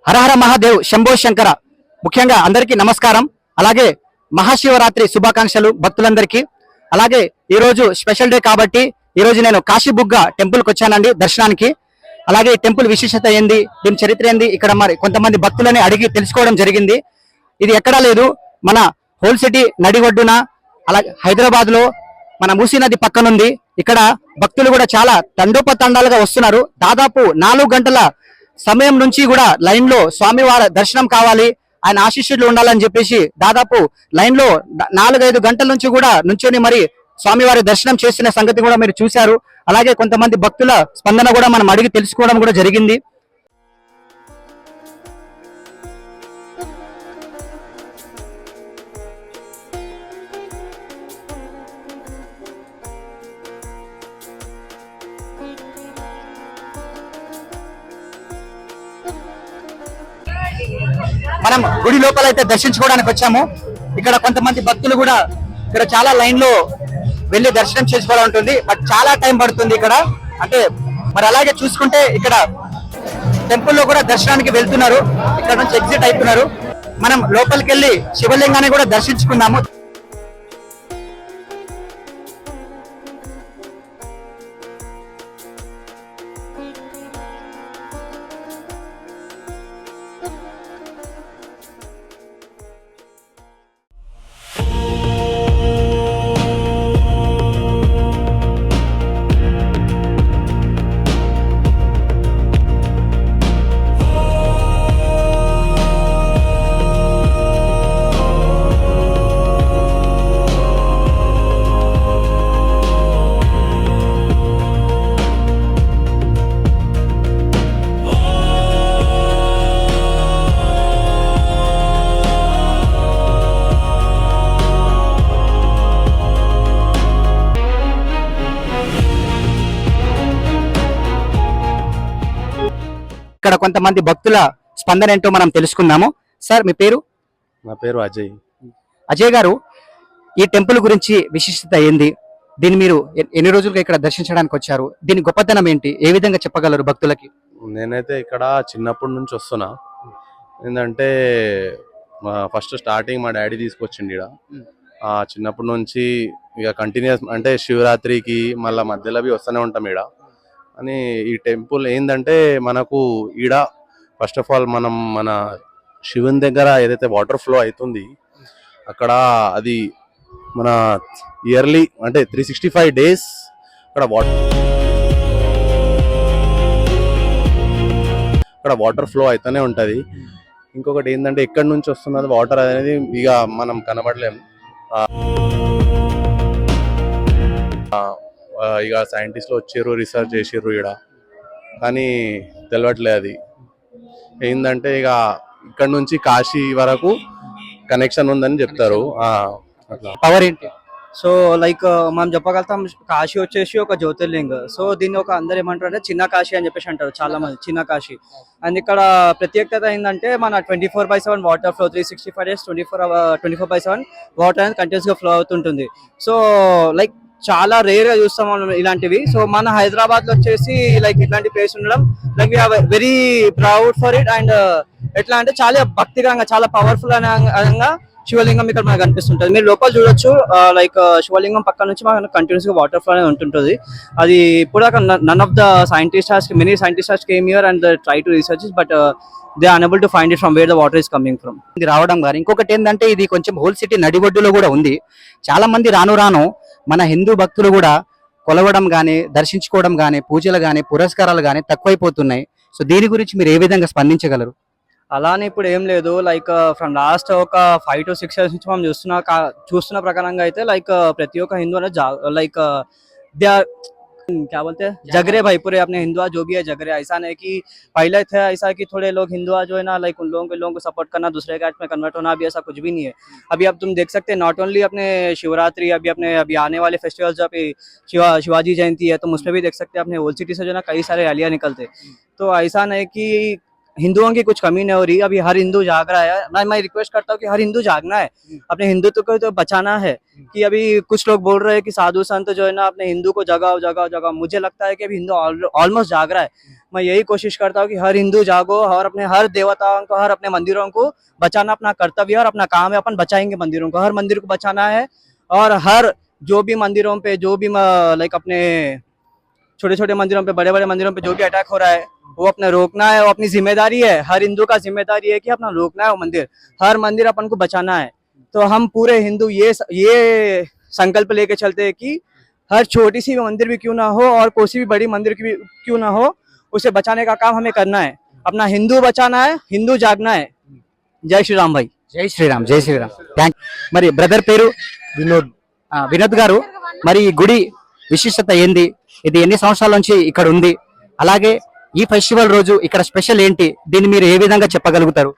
హరహర మహాదేవ్ శంభో శంకర. ముఖ్యంగా అందరికీ నమస్కారం. అలాగే మహాశివరాత్రి శుభాకాంక్షలు భక్తులందరికీ. అలాగే ఈ రోజు స్పెషల్ డే కాబట్టి ఈ రోజు నేను కాశీబుగ్గ టెంపుల్ కి వచ్చానండి దర్శనానికి. అలాగే టెంపుల్ విశేషత ఏంది, దీని చరిత్ర ఏంది, ఇక్కడ మరి కొంతమంది భక్తులని అడిగి తెలుసుకోవడం జరిగింది. ఇది ఎక్కడా లేదు, మన హోల్ సిటీ నడిగొడ్డున, అలాగే హైదరాబాద్ లో మన మూసీ నది పక్కనుంది. ఇక్కడ భక్తులు కూడా చాలా తండోపతండాలుగా వస్తున్నారు. దాదాపు 4 గంటల సమయం నుంచి కూడా లైన్ లో స్వామివారి దర్శనం కావాలి, ఆయన ఆశీస్సులు ఉండాలని చెప్పేసి దాదాపు లైన్ లో 4-5 గంటల నుంచి కూడా నుంచొని మరి స్వామివారి దర్శనం చేస్తున్న సంగతి కూడా మీరు చూశారు. అలాగే కొంతమంది భక్తుల స్పందన కూడా మనం అడిగి తెలుసుకోవడం కూడా జరిగింది. మనం గుడి లోపల అయితే దర్శించుకోవడానికి వచ్చాము. ఇక్కడ కొంతమంది భక్తులు కూడా ఇక్కడ చాలా లైన్ లో వెళ్ళి దర్శనం చేసుకోవాలని ఉంటుంది, బట్ చాలా టైం పడుతుంది ఇక్కడ. అంటే మరి అలాగే చూసుకుంటే ఇక్కడ టెంపుల్ లో కూడా దర్శనానికి వెళ్తున్నారు, ఇక్కడ నుంచి ఎగ్జిట్ అవుతున్నారు. మనం లోపలికి వెళ్ళి శివలింగాన్ని కూడా దర్శించుకుందాము. ఇక్కడ కొంతమంది భక్తుల స్పందన ఏంటో మనం తెలుసుకుందాము. సార్ మీ పేరు? నా పేరు అజయ్. అజయ్ గారు, ఈ టెంపుల్ గురించి విశిష్టత ఏంది, దీన్ని మీరు ఎన్ని రోజులుగా ఇక్కడ దర్శించడానికి వచ్చారు, దీని గొప్పతనం ఏంటి, ఏ విధంగా చెప్పగలరు భక్తులకి? నేనైతే ఇక్కడ చిన్నప్పటి నుంచి వస్తున్నా. ఏంటంటే ఫస్ట్ స్టార్టింగ్ మా డాడీ తీసుకొచ్చిండు ఇక్కడ. చిన్నప్పటి నుంచి ఇక కంటిన్యూస్ అంటే శివరాత్రికి మళ్ళీ మధ్యలో వస్తూనే ఉంటాం ఇక్కడ. అని ఈ టెంపుల్ ఏంటంటే మనకు ఈడ ఫస్ట్ ఆఫ్ ఆల్ మనం మన శివుని దగ్గర ఏదైతే వాటర్ ఫ్లో అవుతుంది అక్కడ అది మన ఇయర్లీ అంటే 365 days అక్కడ వాటర్ ఫ్లో అవుతూనే ఉంటుంది. ఇంకొకటి ఏంటంటే ఎక్కడి నుంచి వస్తున్నది వాటర్ అనేది ఇక మనం కనబడలేము. ఇక సైంటిస్టులు వచ్చారు, రీసెర్చ్ చేసారు ఇక్కడ, కానీ తెలియట్లే అది ఏంటంటే ఇక ఇక్కడ నుంచి కాశీ వరకు కనెక్షన్ ఉందని చెప్తారు. పవర్ ఏంటి? సో లైక్ మనం చెప్పగలుగుతాం, కాశీ వచ్చేసి ఒక జ్యోతిర్లింగ. సో దీన్ని ఒక అందరు ఏమంటారు అంటే చిన్న కాశీ అని చెప్పేసి అంటారు చాలా మంది, చిన్న కాశీ. అండ్ ఇక్కడ ప్రత్యేకత ఏంటంటే మన 24/7 వాటర్ ఫ్లో, 365 days 24/7 వాటర్ అనేది కంటిన్యూస్ గా ఫ్లో అవుతుంటుంది. సో లైక్ చాలా రేర్ గా చూస్తాం మనం ఇలాంటివి. సో మన హైదరాబాద్ లో వచ్చేసి లైక్ ఇట్లాంటి ప్లేస్ ఉండడం like we are very proud for it. And ఎట్లా అంటే చాలా భక్తికరంగా, చాలా పవర్ఫుల్ అనగా శివలింగం ఇక్కడ మనకు కనిపిస్తుంటది. మీరు లోపల చూడొచ్చు, లైక్ శివలింగం పక్క నుంచి మనకు కంటిన్యూస్ గా వాటర్ ఫ్లో అనేది ఉంటుంటది. అది ఇప్పుడు none of the scientist many scientist came here and try to research but they are unable to find it from where the water is coming from. ఇది రావడం గారు ఇంకొకటి ఏంటంటే ఇది కొంచెం హోల్ సిటీ నడిబొడ్డులో కూడా ఉంది. చాలా మంది రాను మన హిందూ భక్తులు కూడా కొలవడం గానీ, దర్శించుకోవడం గానీ, పూజలు గానీ, పురస్కారాలు గానీ తక్కువైపోతున్నాయి. సో దీని గురించి మీరు ఏ విధంగా స్పందించగలరు? అలానే ఇప్పుడు ఏం లేదు, లైక్ ఫ్రమ్ లాస్ట్ ఒక 5 to 6 years నుంచి మనం చూస్తున్న ప్రకారంగా అయితే లైక్ ప్రతి ఒక్క హిందూ అనేది లైక్ దే ఆర్ क्या बोलते हैं जग रहे भाई पूरे अपने हिंदुआ जो भी है जग रहे. ऐसा नहीं कि पहले थे ऐसा कि थोड़े लोग हिंदुआ जो है ना लाइक उन लोगों को सपोर्ट करना, दूसरे कास्ट में कन्वर्ट होना, अभी ऐसा कुछ भी नहीं है. अभी अब तुम देख सकते हैं नॉट ओनली अपने शिवरात्रि, अभी आने वाले फेस्टिवल्स जो शिवाजी जयंती है, तुम उसमें भी देख सकते हैं अपने ओल्ड सिटी से जो ना कई सारे रैलियां निकलते. तो ऐसा नहीं कि हिंदुओं की कुछ कमी नहीं हो रही। अभी हर हिंदू जाग रहा है। मैं रिक्वेस्ट करता हूँ कि हर हिंदू जागना है, अपने हिंदुत्व को तो बचाना है। कि अभी कुछ लोग बोल रहे हैं कि साधु संत जो है ना अपने हिंदू को जगाओ जगाओ जगाओ। मुझे लगता है कि अभी हिंदू ऑलमोस्ट जाग रहा है। मैं यही कोशिश करता हूँ कि हर हिंदू जागो और अपने हर देवताओं को, हर अपने मंदिरों को बचाना अपना कर्तव्य है और अपना काम है। अपन बचाएंगे मंदिरों को, हर मंदिर को बचाना है। और हर जो भी मंदिरों पे जो भी लाइक अपने छोटे छोटे मंदिरों पे, बड़े बड़े मंदिरों पे जो भी अटैक हो रहा है वो अपने रोकना है। वो अपनी जिम्मेदारी है, हर हिंदू का जिम्मेदारी है कि अपना रोकना है वो मंदिर। हर मंदिर अपन को बचाना है। तो हम पूरे हिंदू ये संकल्प लेके चलते हैं कि हर छोटी सी मंदिर भी क्यों ना हो और कोई सी भी बड़ी मंदिर की भी क्यों ना हो, उसे बचाने का काम हमें करना है। अपना हिंदू बचाना है, हिंदू जागना है। जय श्री राम भाई। జై శ్రీరామ్, జై శ్రీరామ్. థ్యాంక్. మరి బ్రదర్ పేరు వినోద్. వినోద్ గారు, మరి ఈ గుడి విశిష్టత ఏంది? ఇది ఎన్ని సంవత్సరాల నుంచి ఇక్కడ ఉంది? అలాగే ఈ ఫెస్టివల్ రోజు ఇక్కడ స్పెషల్ ఏంటి? దీన్ని మీరు ఏ విధంగా చెప్పగలుగుతారు?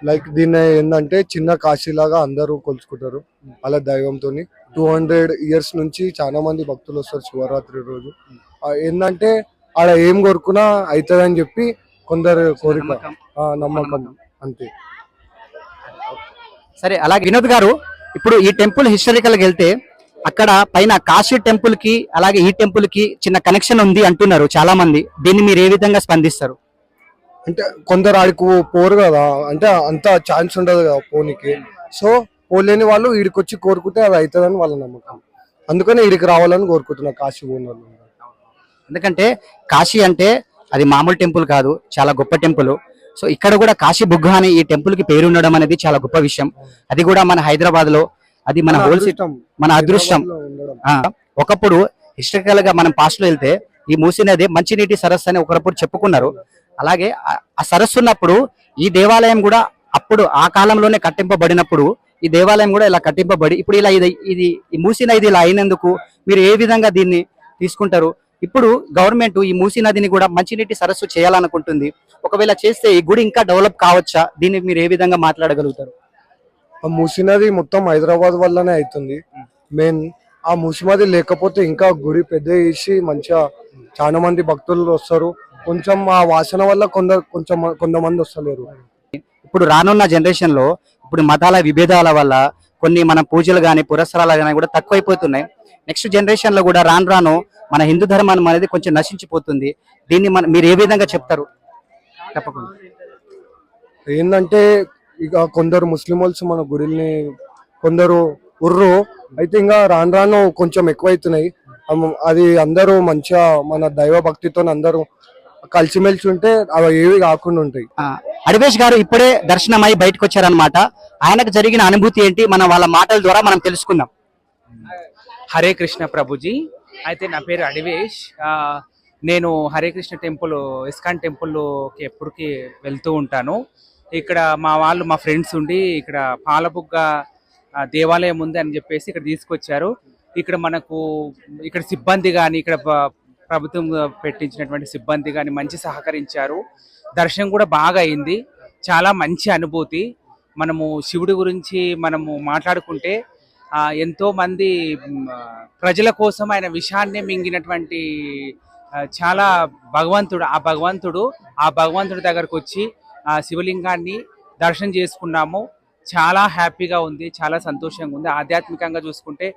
లైక్ దీన్ని ఏంటంటే చిన్న కాశీలాగా అందరూ కొలుచుకుంటారు అలా దైవంతో. 200 ఇయర్స్ నుంచి చాలా మంది భక్తులు వస్తారు శివరాత్రి రోజు. ఏంటంటే ఆడ ఏం కోరుకున్నా అవుతుందని చెప్పి కొందరు కోరిక, నమ్మకం అంతే. సరే, అలాగే వినోద్ గారు, ఇప్పుడు ఈ టెంపుల్ హిస్టారికల్ గా వెళ్తే అక్కడ పైన కాశీ టెంపుల్ కి అలాగే ఈ టెంపుల్ కి చిన్న కనెక్షన్ ఉంది అంటున్నారు చాలా మంది. దీన్ని మీరు ఏ విధంగా స్పందిస్తారు? అంటే కొందరు ఆడికి పోరు కదా, అంటే అంత ఛాన్స్ ఉండదు కదా పోనీకి. సో పోలేని వాళ్ళు ఈడికి వచ్చి కోరుకుంటే అది అవుతుందని వాళ్ళ నమ్మకం. అందుకని ఈడికి రావాలని కోరుకుంటున్నారు కాశీ పోని వాళ్ళు. ఎందుకంటే కాశీ అంటే అది మామూలు టెంపుల్ కాదు, చాలా గొప్ప టెంపుల్. సో ఇక్కడ కూడా కాశీ బుగ్గ అని ఈ టెంపుల్ కి పేరు ఉండడం అనేది చాలా గొప్ప విషయం. అది కూడా మన హైదరాబాద్ లో, అది మన మన అదృష్టం. ఒకప్పుడు హిస్టారికల్ గా మనం పాస్ట్ లో వెళ్తే ఈ మూసీ నది మంచినీటి సరస్సు అని ఒకప్పుడు చెప్పుకున్నారు. అలాగే ఆ సరస్సు ఉన్నప్పుడు ఈ దేవాలయం కూడా అప్పుడు ఆ కాలంలోనే కట్టింపబడినప్పుడు ఈ దేవాలయం కూడా ఇలా కట్టింపబడి ఇప్పుడు ఇలా ఇది ఈ మూసీ నది ఇలా అయినందుకు మీరు ఏ విధంగా దీన్ని తీసుకుంటారు? ఇప్పుడు గవర్నమెంట్ ఈ మూసీ నదిని కూడా మంచినీటి సరస్సు చేయాలనుకుంటుంది. ఒకవేళ చేస్తే ఈ గుడి ఇంకా డెవలప్ కావచ్చా? దీన్ని మీరు ఏ విధంగా మాట్లాడగలుగుతారు? ఆ మూసీ నది మొత్తం హైదరాబాద్ వల్లనే అవుతుంది మెయిన్. ఆ మూసీ నది లేకపోతే ఇంకా గుడి పెద్ద చేసి మంచిగా చాలా మంది భక్తులు వస్తారు. కొంచెం ఆ వాసన వల్ల కొంతమంది వస్తలేరు. ఇప్పుడు రానున్న జనరేషన్ లో ఇప్పుడు మతాల విభేదాల వల్ల కొన్ని మన పూజలు గాని పురస్కారాలు గాని కూడా తక్కువైపోతున్నాయి. నెక్స్ట్ జనరేషన్ లో కూడా రాను రాను మన హిందూ ధర్మం అనేది కొంచెం నశించిపోతుంది. దీన్ని మీరు ఏ విధంగా చెప్తారు? తప్పకుండా. ఏంటంటే ఇక కొందరు ముస్లిం వాళ్ళు మన గుడిని కొందరు ఉర్రు అయితే ఇంకా రాను రాను కొంచెం ఎక్కువైతున్నాయి. అది అందరూ మంచిగా మన దైవ భక్తితో అందరూ కలిసిమెలిసి ఉంటే అవి ఏవి కాకుండా ఉంటాయి. అడివేష్ గారు ఇప్పుడే దర్శనమై బయటకు వచ్చారనమాట. ఆయనకు జరిగిన అనుభూతి ఏంటి మన వాళ్ళ మాటల ద్వారా మనం తెలుసుకుందాం. హరే కృష్ణ ప్రభుజీ. అయితే నా పేరు అడివేష్. నేను హరే కృష్ణ టెంపుల్, ఇస్కాన్ టెంపుల్కి ఎప్పటికీ వెళ్తూ ఉంటాను. ఇక్కడ మా ఫ్రెండ్స్ ఉండి ఇక్కడ పాలబుగ్గ దేవాలయం ఉంది అని చెప్పేసి ఇక్కడ తీసుకొచ్చారు. ఇక్కడ మనకు ఇక్కడ సిబ్బంది కానీ ఇక్కడ ప్రభుత్వం పెట్టించినటువంటి సిబ్బంది కానీ మంచి సహకరించారు. దర్శనం కూడా బాగా అయింది. చాలా మంచి అనుభూతి. మనము శివుడి గురించి మనము మాట్లాడుకుంటే ఎంతో మంది ప్రజల కోసం ఆయన విషయాన్ని మింగినటువంటి చాలా భగవంతుడు. ఆ భగవంతుడి దగ్గరకు వచ్చి ఆ శివలింగాన్ని దర్శనం చేసుకున్నాము. చాలా హ్యాపీగా ఉంది, చాలా సంతోషంగా ఉంది. ఆధ్యాత్మికంగా చూసుకుంటే,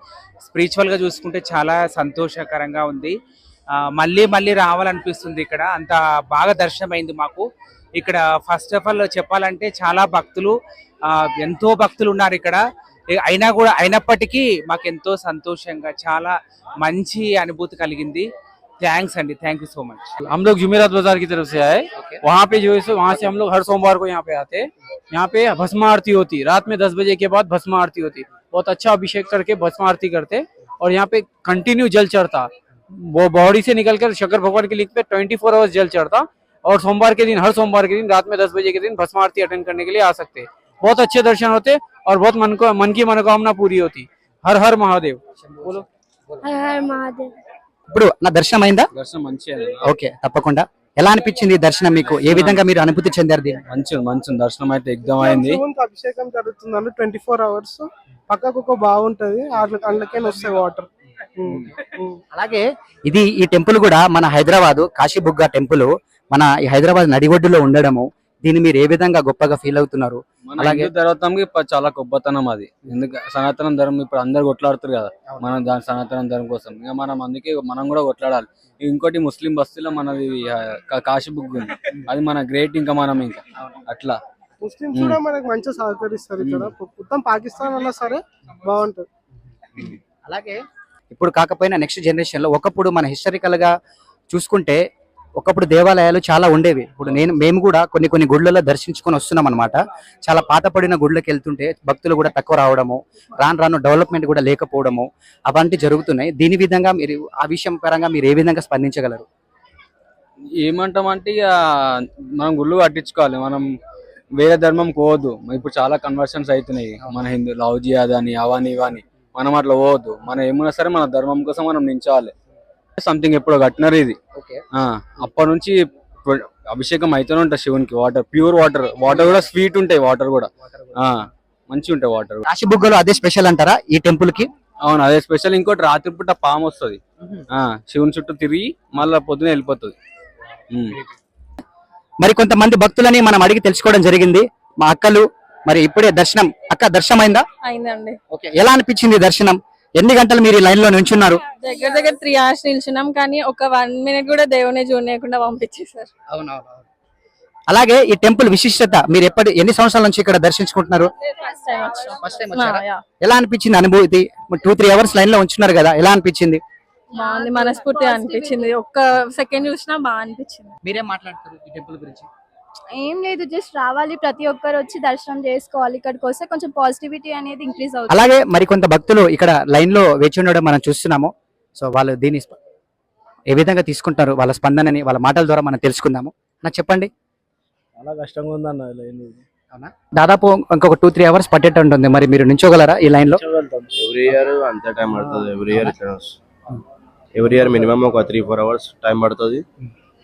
స్పిరిచువల్గా చూసుకుంటే చాలా సంతోషకరంగా ఉంది. మళ్ళీ మళ్ళీ రావాలనిపిస్తుంది. ఇక్కడ అంత బాగా దర్శనం అయింది మాకు. ఇక్కడ ఫస్ట్ ఆఫ్ ఆల్ చెప్పాలంటే చాలా భక్తులు, ఎంతో భక్తులు ఉన్నారు ఇక్కడ. అయినప్పటికీ మాకు ఎంతో సంతోషంగా చాలా మంచి అనుభూతి కలిగింది. थैंक्स अंडी, थैंक यू सो मच। हम लोग जुमेरात बाजार की तरफ से आए। वहाँ पे जो है वहाँ से हम लोग हर सोमवार को यहाँ पे आते। यहाँ पे भस्म आरती होती, रात में 10 बजे के बाद भस्म आरती होती। बहुत अच्छा अभिषेक करके भस्म आरती करते और यहाँ पे कंटिन्यू जल चढ़ता। वो बॉडी से निकलकर शंकर भगवान के लिंक पे 24 आवर्स जल चढ़ता। और सोमवार के दिन, हर सोमवार के दिन रात में 10 बजे के दिन भस्म आरती अटेंड करने के लिए आ सकते। बहुत अच्छे दर्शन होते और बहुत मन की मनोकामना पूरी होती। हर हर महादेव बोलो। हर हर महादेव। ఇప్పుడు నా దర్శనం అయిందా? దర్శనం మంచిగా. ఓకే, తప్పకుండా. ఎలా అనిపించింది దర్శనం మీకు? ఏ విధంగా మీరు అనుభూతి చెందారు దీన్ని? మంచి దర్శనం అయితే ఎగ్దమ్ అయింది. అభిషేకం జరుగుతుంది 24 అవర్స్. పక్కకు ఒక బాగుంటది, అందుకే వస్తాయి వాటర్. అలాగే ఈ టెంపుల్ కూడా మన హైదరాబాద్ కాశీబుగ్గ టెంపుల్ మన ఈ హైదరాబాద్ నడిగొడ్డులో ఉండడము దీన్ని మీరు ఏ విధంగా గొప్పగా ఫీల్ అవుతున్నారు? మన అలాగే- హిందూ ధర్మంకి చాలా గొప్పతనం అది. ఎందుకు సనాతన ధర్మం ఇప్పుడు అందరు కొట్లాడుతారు కదా మనం దాని సనాతన ధర్మం కోసం. ఇక మనం అందుకే మనం కూడా కొట్లాడాలి. ఇంకోటి ముస్లిం బస్తీలో మనది కాశీ బుక్ ఉంది, అది మన గ్రేట్. ఇంకా మనం ఇంకా అట్లా ముస్లిమ్స్ కూడా మనకి మంచిగా సహకరిస్తారు ఇక్కడ. మొత్తం పాకిస్తాన్ అన్నా సరే బాగుంటది. అలాగే ఇప్పుడు కాకపోయినా నెక్స్ట్ జనరేషన్ లో ఒకప్పుడు మన హిస్టారికల్ గా చూసుకుంటే ఒకప్పుడు దేవాలయాలు చాలా ఉండేవి. ఇప్పుడు మేము కూడా కొన్ని గుళ్ళలో దర్శించుకొని వస్తున్నాం అనమాట. చాలా పాతపడిన గుళ్ళకి వెళ్తుంటే భక్తులు కూడా తక్కువ రావడము, రాను డెవలప్మెంట్ కూడా లేకపోవడము అవంటి జరుగుతున్నాయి. దీని విధంగా మీరు ఆ విషయం పరంగా మీరు ఏ విధంగా స్పందించగలరు? ఏమంటామంటే ఇక మనం గుళ్ళు కట్టించుకోవాలి. మనం వేరే ధర్మం పోవద్దు. ఇప్పుడు చాలా కన్వర్షన్స్ అవుతున్నాయి మన హిందూ లవ్ జిహాద్ అని అవని ఇవని. మనం అట్లా పోవద్దు. మనం ఏమన్నా సరే మన ధర్మం కోసం మనం నించాలి. సంథింగ్ ఎప్పుడో కట్టినారు ఇది. అప్పటి నుంచి అభిషేకం అయితేనే ఉంటాయి శివునికి. వాటర్ ప్యూర్ వాటర్ కూడా స్వీట్ ఉంటాయి. వాటర్ కూడా మంచిగా ఉంటాయి వాటర్. కాశీబుగ్గలో అదే స్పెషల్ అంటారా ఈ టెంపుల్ కి? అవును, అదే స్పెషల్. ఇంకోటి రాత్రిపూట పాము వస్తుంది, శివుని చుట్టూ తిరిగి మళ్ళీ పొద్దున వెళ్ళిపోతుంది. మరి కొంతమంది భక్తులని మనం అడిగి తెలుసుకోవడం జరిగింది. మా అక్కలు మరి ఇప్పుడే దర్శనం అయిందా? అయిందండి. ఓకే, ఎలా అనిపించింది దర్శనం? ఎన్ని గంటలు మీరు ఈ లైన్ లో నిల్చున్నారు? దగ్గర 3 hours నిల్చున్నాం, కానీ ఒక 1 minute కూడా దేవుని చూడకుండా పంపించేశారు. అలాగే ఈ టెంపుల్ విశిష్టత మీరు ఎన్ని సంవత్సరాల నుంచి ఇక్కడ దర్శించుకుంటున్నారు? ఫస్ట్ టైం వచ్చాం. ఎలా అనిపించింది అనుభూతి? 2-3 hours లైన్ లో ఉంచున్నారు కదా, ఎలా అనిపించింది? బాగుంది, మనస్ఫూర్తిగా అనిపించింది. ఒక్క సెకండ్ చూసినా బాగా అనిపించింది. మీరేం మాట్లాడుతారు ఈ టెంపుల్ గురించి? ఏం లేదు, జస్ట్ రావాలి, ప్రతి ఒక్కరు వచ్చి దర్శనం చేసుకోవాలి. ఇక్కడికి వస్తే కొంచెం పాజిటివిటీ అనేది ఇంక్రీజ్ అవుతుంది. అలాగే మరి కొంత భక్తులు ఇక్కడ లైన్ లో వేచి ఉండడం మనం చూస్తున్నాము. సో వాళ్ళు దీన్ని ఏ విధంగా తీసుకుంటారు, వాళ్ళ స్పందనని వాళ్ళ మాటల ద్వారా మనం తెలుసుకుందాము. నాకు చెప్పండి. చాలా కష్టంగా ఉందన్న లైన్. దాదాపు ఇంకొక 2-3 hours పట్టేట్టు ఉంటుంది. మరి మీరు నించోగలరా ఈ లైన్ లో? ఎవ్రీ ఇయర్ అంతే టైం పడుతుంది. ఎవ్రీ ఇయర్ మినిమం ఒక 3-4 hours టైం పడుతుంది.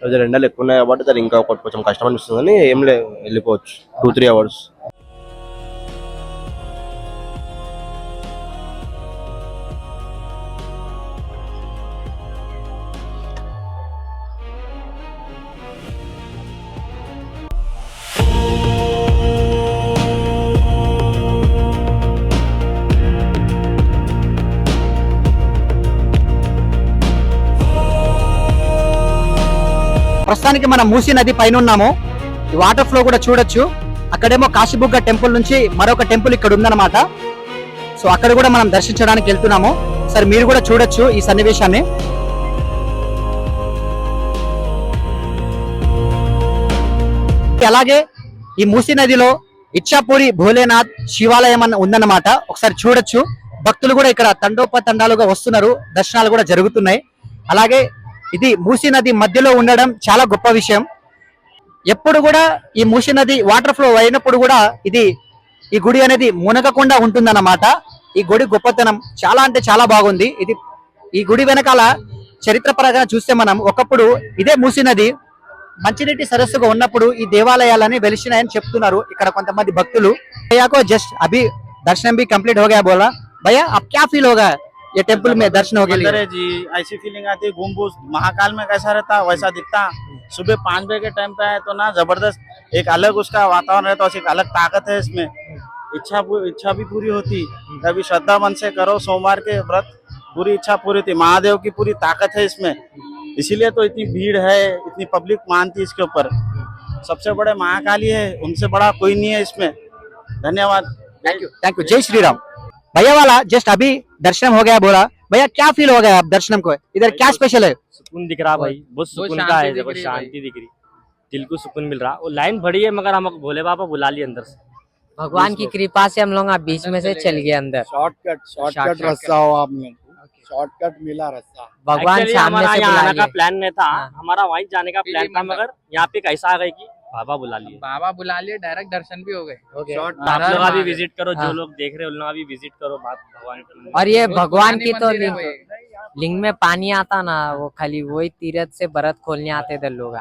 రోజు ఎండలు ఎక్కువ ఉన్నాయి కాబట్టి దాన్ని ఇంకా కొంచెం కష్టం అనిపిస్తుంది, కానీ ఏం లేదు, వెళ్ళిపోవచ్చు 2-3 hours. ప్రస్తుతానికి మనం మూసీ నది పైన ఉన్నాము. ఈ వాటర్ ఫ్లో కూడా చూడొచ్చు. అక్కడేమో కాశీబుగ్గ టెంపుల్ నుంచి మరొక టెంపుల్ ఇక్కడ ఉందన్నమాట. సో అక్కడ కూడా మనం దర్శించడానికి వెళ్తున్నాము. సరే, మీరు కూడా చూడొచ్చు ఈ సన్నివేశాన్ని. అలాగే ఈ మూసీ నదిలో ఇచ్చాపూరి భోలేనాథ్ శివాలయం అని ఉందన్నమాట. ఒకసారి చూడొచ్చు. భక్తులు కూడా ఇక్కడ తండోపతండాలుగా వస్తున్నారు, దర్శనాలు కూడా జరుగుతున్నాయి. అలాగే ఇది మూసీ నది మధ్యలో ఉండడం చాలా గొప్ప విషయం. ఎప్పుడు కూడా ఈ మూసీ నది వాటర్ ఫ్లో అయినప్పుడు కూడా ఈ గుడి అనేది మునగకుండా ఉంటుందన్నమాట. ఈ గుడి గొప్పతనం చాలా అంటే చాలా బాగుంది. ఈ గుడి వెనకాల చరిత్రపరంగా చూస్తే మనం ఒకప్పుడు ఇదే మూసీ నది మంచినీటి సరస్సుగా ఉన్నప్పుడు ఈ దేవాలయాలని వెలిసినాయని చెప్తున్నారు ఇక్కడ కొంతమంది భక్తులు. భయ్యాకో జస్ట్ అభి దర్శనం भी कंप्लीट हो गया, बोला भैया अब क्या फील होगा ये टेम्पल में दर्शन हो गए? जी ऐसी फीलिंग आती है। गुम्बुज महाकाल में कैसा रहता वैसा दिखता। सुबह 5 बजे के टाइम पे आए तो ना जबरदस्त एक अलग उसका वातावरण रहता, एक अलग ताकत है इसमें। इच्छा भी पूरी होती। कभी श्रद्धा मन से करो सोमवार के व्रत, पूरी इच्छा पूरी थी। महादेव की पूरी ताकत है इसमें, इसीलिए तो इतनी भीड़ है, इतनी पब्लिक मानती है इसके ऊपर। सबसे बड़े महाकाली है, उनसे बड़ा कोई नहीं है इसमें। धन्यवाद, थैंक यू, जय श्री राम। भैया वाला जस्ट अभी दर्शन हो गया, बोला भैया क्या फील हो गया आप दर्शन को? इधर क्या स्पेशल है? सुकून दिख रहा भाई, बहुत सुकून का है, देखो शांति दिख रही, दिल को सुकून मिल रहा। वो लाइन बड़ी है मगर हमको भोले बाबा बुला लिए अंदर से। भगवान की कृपा से हम लोग बीच में से चल गए अंदर। शॉर्टकट रास्ता हो आपने, शॉर्टकट मिला रास्ता। भगवान Actually सामने हमारा से यहाँ बुला आने का लिए। प्लान नहीं था, हाँ। हमारा वहीं जाने का प्लान था, मगर यहाँ पे कैसा आ गए कि बाबा बुला लिए। बाबा बुला लिए, डायरेक्ट दर्शन भी हो गए। आप लोग अभी विजिट करो, जो लोग देख रहे हो उन लोग अभी विजिट करो, बात भगवान का। और ये भगवान की तो मंदिर है वो। लिंग में पानी आता ना, वो खाली वही तीरथ से व्रत खोलने आते थे लोग।